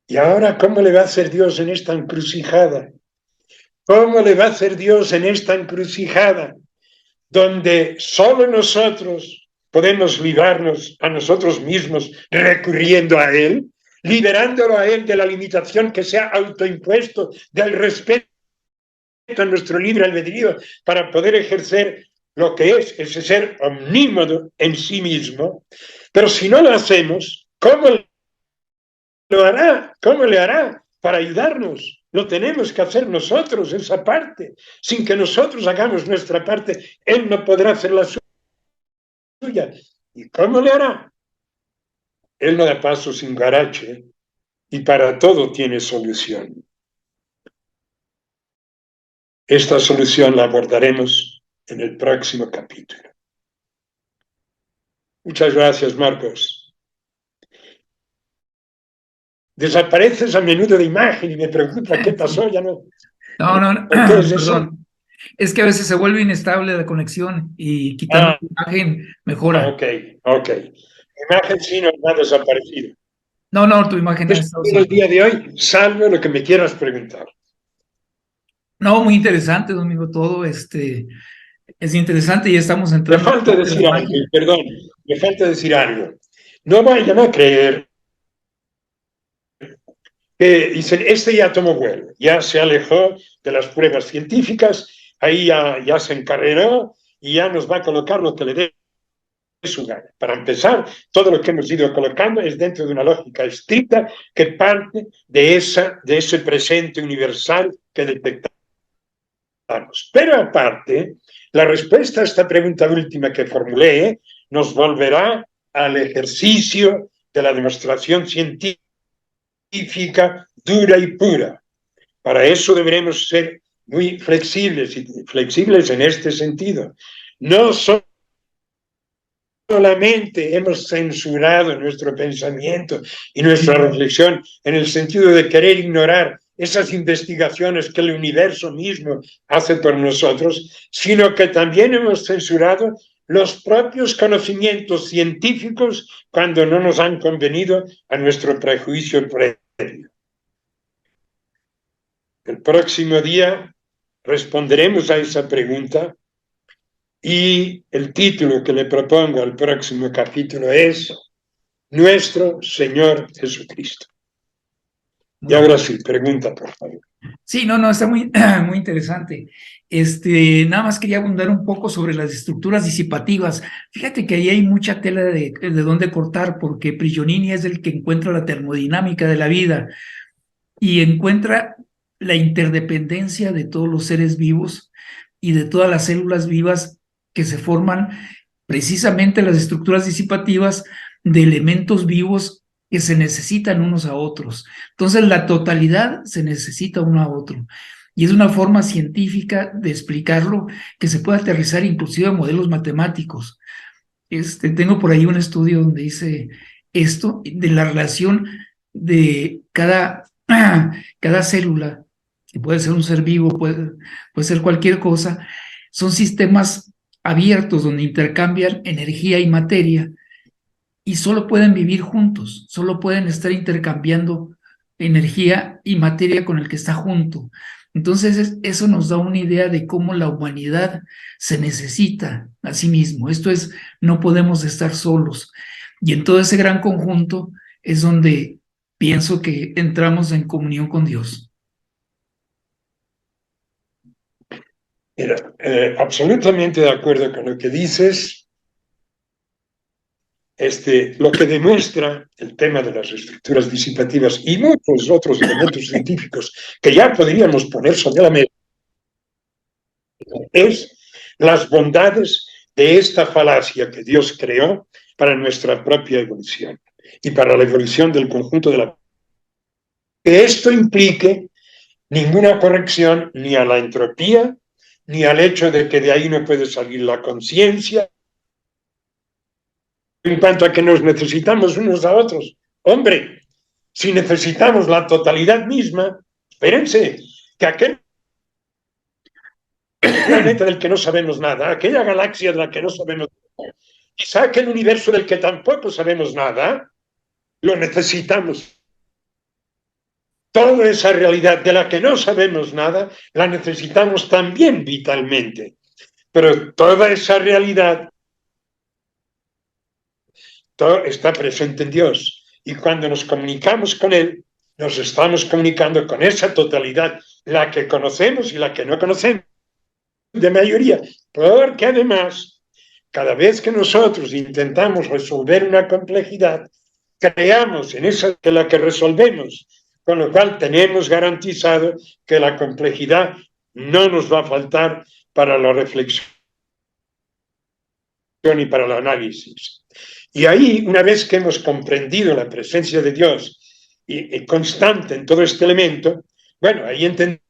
Y ahora, ¿cómo le va a hacer Dios en esta encrucijada? ¿Cómo le va a hacer Dios en esta encrucijada donde solo nosotros podemos librarnos a nosotros mismos recurriendo a Él, liberándolo a Él de la limitación que se ha autoimpuesto, del respeto a nuestro libre albedrío para poder ejercer lo que es ese ser omnímodo en sí mismo? Pero si no lo hacemos, ¿cómo lo hará? ¿Cómo le hará para ayudarnos? Lo tenemos que hacer nosotros, esa parte. Sin que nosotros hagamos nuestra parte, Él no podrá hacer la suya. ¿Y cómo le hará? Él no da paso sin guarache y para todo tiene solución. Esta solución la abordaremos en el próximo capítulo. Muchas gracias, Marcos. Desapareces a menudo de imagen y me preocupa qué pasó, ya no. No, ¿Por qué es eso? perdón. Es que a veces se vuelve inestable la conexión y quitando la imagen mejora. Ok. La imagen sí no ha desaparecido. No, tu imagen ha Es estado el siempre. día de hoy, salvo lo que me quieras preguntar. No, muy interesante, Domingo, todo es interesante y estamos Me entrando falta en la decir algo, magia. perdón, me falta decir algo. No vayan a creer que dicen, este ya tomó vuelo, ya se alejó de las pruebas científicas, ahí ya se encarreró y ya nos va a colocar lo que le dé su gana. Para empezar, todo lo que hemos ido colocando es dentro de una lógica estricta que parte de ese presente universal que detectamos. Pero aparte, la respuesta a esta pregunta última que formulé nos volverá al ejercicio de la demostración científica dura y pura. Para eso deberemos ser muy flexibles en este sentido. No solamente hemos censurado nuestro pensamiento y nuestra reflexión en el sentido de querer ignorar esas investigaciones que el universo mismo hace por nosotros, sino que también hemos censurado los propios conocimientos científicos cuando no nos han convenido a nuestro prejuicio previo. El próximo día responderemos a esa pregunta y el título que le propongo al próximo capítulo es Nuestro Señor Jesucristo. Y ahora sí, pregunta, por favor. Sí, no, está muy, muy interesante. Nada más quería abundar un poco sobre las estructuras disipativas. Fíjate que ahí hay mucha tela de dónde cortar, porque Prigioni es el que encuentra la termodinámica de la vida y encuentra la interdependencia de todos los seres vivos y de todas las células vivas que se forman precisamente las estructuras disipativas de elementos vivos que se necesitan unos a otros. Entonces la totalidad se necesita uno a otro. Y es una forma científica de explicarlo que se puede aterrizar inclusive a modelos matemáticos. Tengo por ahí un estudio donde dice esto, de la relación de cada célula, que puede ser un ser vivo, puede ser cualquier cosa, son sistemas abiertos donde intercambian energía y materia y solo pueden vivir juntos, solo pueden estar intercambiando energía y materia con el que está junto. Entonces, eso nos da una idea de cómo la humanidad se necesita a sí mismo. Esto es, no podemos estar solos. Y en todo ese gran conjunto es donde pienso que entramos en comunión con Dios. Mira, absolutamente de acuerdo con lo que dices. Lo que demuestra el tema de las estructuras disipativas y muchos otros elementos científicos que ya podríamos poner sobre la mesa es las bondades de esta falacia que Dios creó para nuestra propia evolución y para la evolución del conjunto de la... Que esto implique ninguna corrección ni a la entropía, ni al hecho de que de ahí no puede salir la conciencia, en cuanto a que nos necesitamos unos a otros. Hombre, si necesitamos la totalidad misma, espérense, que aquel planeta del que no sabemos nada, aquella galaxia de la que no sabemos nada, quizá aquel universo del que tampoco sabemos nada, lo necesitamos. Toda esa realidad de la que no sabemos nada, la necesitamos también vitalmente. Pero toda esa realidad está presente en Dios. Y cuando nos comunicamos con Él, nos estamos comunicando con esa totalidad, la que conocemos y la que no conocemos, de mayoría. Porque además, cada vez que nosotros intentamos resolver una complejidad, creamos en esa que la que resolvemos, con lo cual tenemos garantizado que la complejidad no nos va a faltar para la reflexión y para el análisis. Y ahí, una vez que hemos comprendido la presencia de Dios y constante en todo este elemento, bueno, ahí entendemos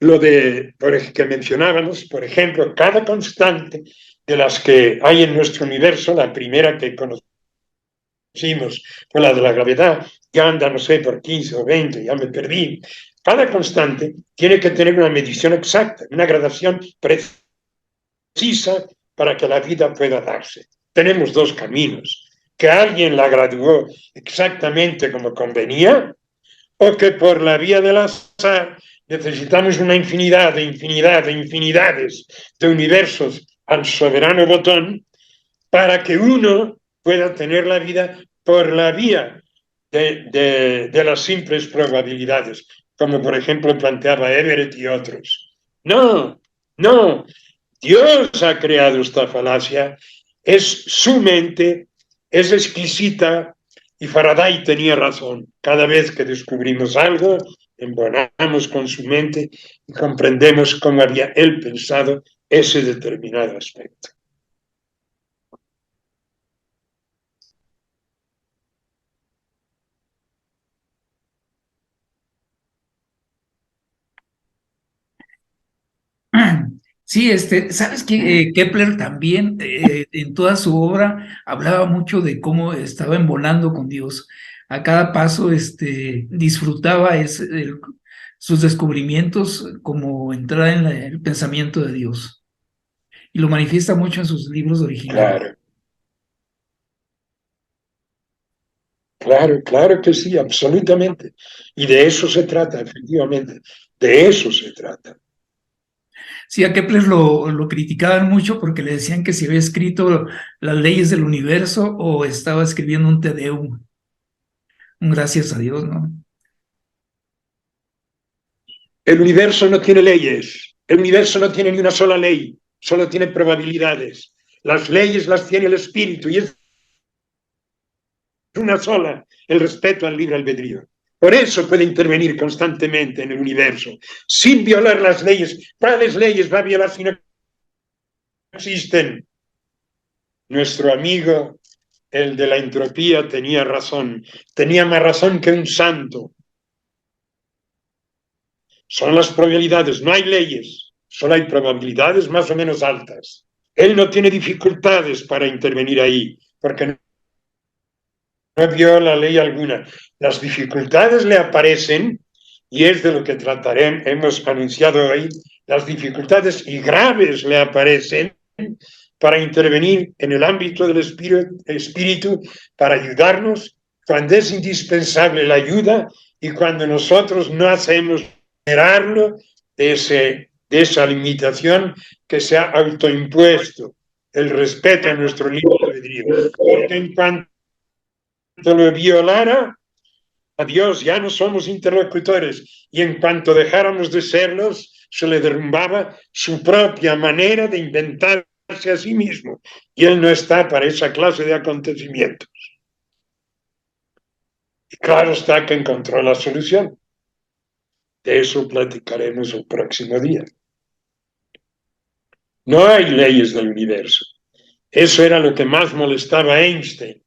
lo de que mencionábamos, por ejemplo, cada constante de las que hay en nuestro universo, la primera que conocimos fue la de la gravedad, ya anda, no sé, por 15 o 20, ya me perdí. Cada constante tiene que tener una medición exacta, una gradación precisa para que la vida pueda darse. Tenemos dos caminos, que alguien la graduó exactamente como convenía, o que por la vía del azar necesitamos una infinidad de infinidades de universos al soberano botón para que uno pueda tener la vida por la vía de las simples probabilidades, como por ejemplo planteaba Everett y otros. No, no, Dios ha creado esta falacia, es su mente, es exquisita, y Faraday tenía razón. Cada vez que descubrimos algo, embonamos con su mente y comprendemos cómo había él pensado ese determinado aspecto. Sí, sabes que Kepler también en toda su obra hablaba mucho de cómo estaba embonando con Dios. A cada paso disfrutaba sus descubrimientos como entrar en el pensamiento de Dios. Y lo manifiesta mucho en sus libros originales. Claro, claro que sí, absolutamente. Y de eso se trata, efectivamente. De eso se trata. Sí, a Kepler lo criticaban mucho porque le decían que si había escrito las leyes del universo o estaba escribiendo un Te Deum, un gracias a Dios, ¿no? El universo no tiene leyes. El universo no tiene ni una sola ley. Solo tiene probabilidades. Las leyes las tiene el espíritu y es una sola, el respeto al libre albedrío. Por eso puede intervenir constantemente en el universo, sin violar las leyes. ¿Cuáles leyes va a violar si no existen? Nuestro amigo, el de la entropía, tenía razón. Tenía más razón que un santo. Son las probabilidades, no hay leyes, solo hay probabilidades más o menos altas. Él no tiene dificultades para intervenir ahí, porque no viola ley alguna. Las dificultades le aparecen, y es de lo que trataremos, hemos anunciado hoy, las dificultades y graves le aparecen para intervenir en el ámbito del espíritu para ayudarnos cuando es indispensable la ayuda y cuando nosotros no hacemos liberarlo de esa limitación que se ha autoimpuesto, el respeto a nuestro libre albedrío. Porque en cuanto lo violara, a Dios ya no somos interlocutores y en cuanto dejáramos de serlos, se le derrumbaba su propia manera de inventarse a sí mismo y él no está para esa clase de acontecimientos. Y claro está que encontró la solución. De eso platicaremos el próximo día. No hay leyes del universo. Eso era lo que más molestaba a Einstein,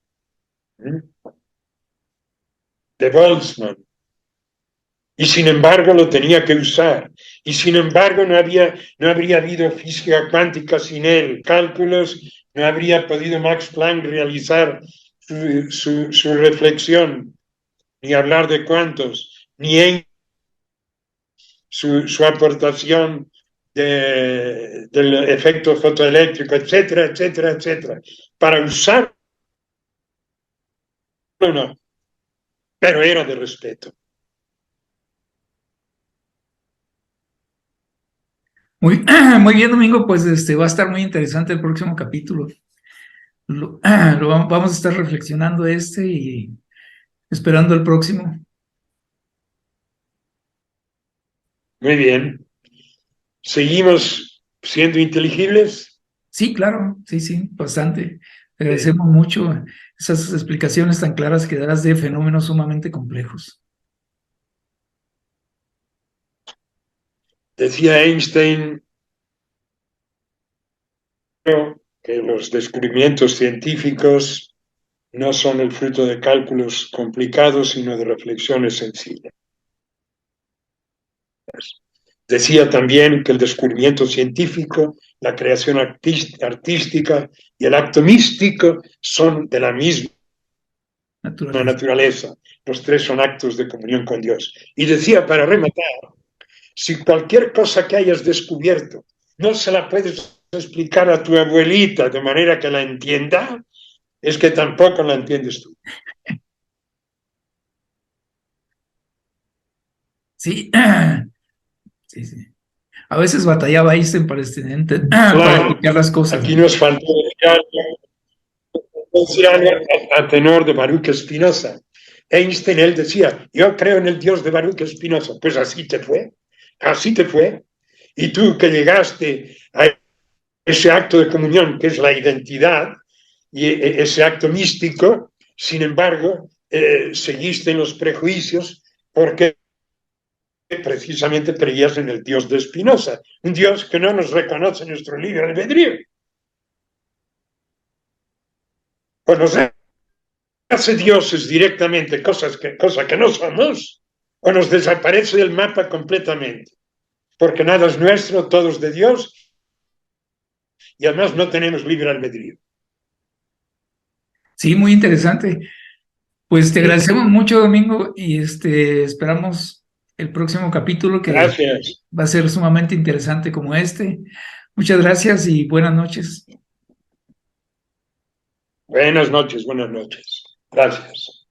de Boltzmann. Y sin embargo lo tenía que usar. Y sin embargo no habría habido física cuántica sin él, cálculos, no habría podido Max Planck realizar su reflexión, ni hablar de cuántos, ni en su aportación del efecto fotoeléctrico, etcétera, etcétera, etcétera. Para usarlo no, pero era de respeto. Muy, muy bien, Domingo, pues va a estar muy interesante el próximo capítulo. Vamos a estar reflexionando y esperando el próximo. Muy bien. ¿Seguimos siendo inteligibles? Sí, claro, sí, bastante. Te Sí. agradecemos mucho esas explicaciones tan claras que das de fenómenos sumamente complejos. Decía Einstein, que los descubrimientos científicos no son el fruto de cálculos complicados, sino de reflexiones sencillas. Decía también que el descubrimiento científico, la creación artística y el acto místico son de la misma naturaleza. Los tres son actos de comunión con Dios. Y decía, para rematar, si cualquier cosa que hayas descubierto no se la puedes explicar a tu abuelita de manera que la entienda, es que tampoco la entiendes tú. Sí, sí, sí. A veces batallaba Einstein para, para Claro, explicar las cosas, aquí ¿no? nos faltó a tenor de Baruch Spinoza. Einstein, él decía, yo creo en el Dios de Baruch Spinoza. Pues así te fue, así te fue. Y tú que llegaste a ese acto de comunión que es la identidad y ese acto místico, sin embargo, seguiste en los prejuicios porque precisamente creías en el Dios de Spinoza, un Dios que no nos reconoce nuestro libre albedrío. Pues nos hace dioses directamente, cosa que no somos, o nos desaparece del mapa completamente, porque nada es nuestro, todo es de Dios, y además no tenemos libre albedrío. Sí, muy interesante. Pues te agradecemos mucho, Domingo, y esperamos el próximo capítulo que Gracias. va a ser sumamente interesante como este. Muchas gracias y buenas noches. Buenas noches, buenas noches. Gracias.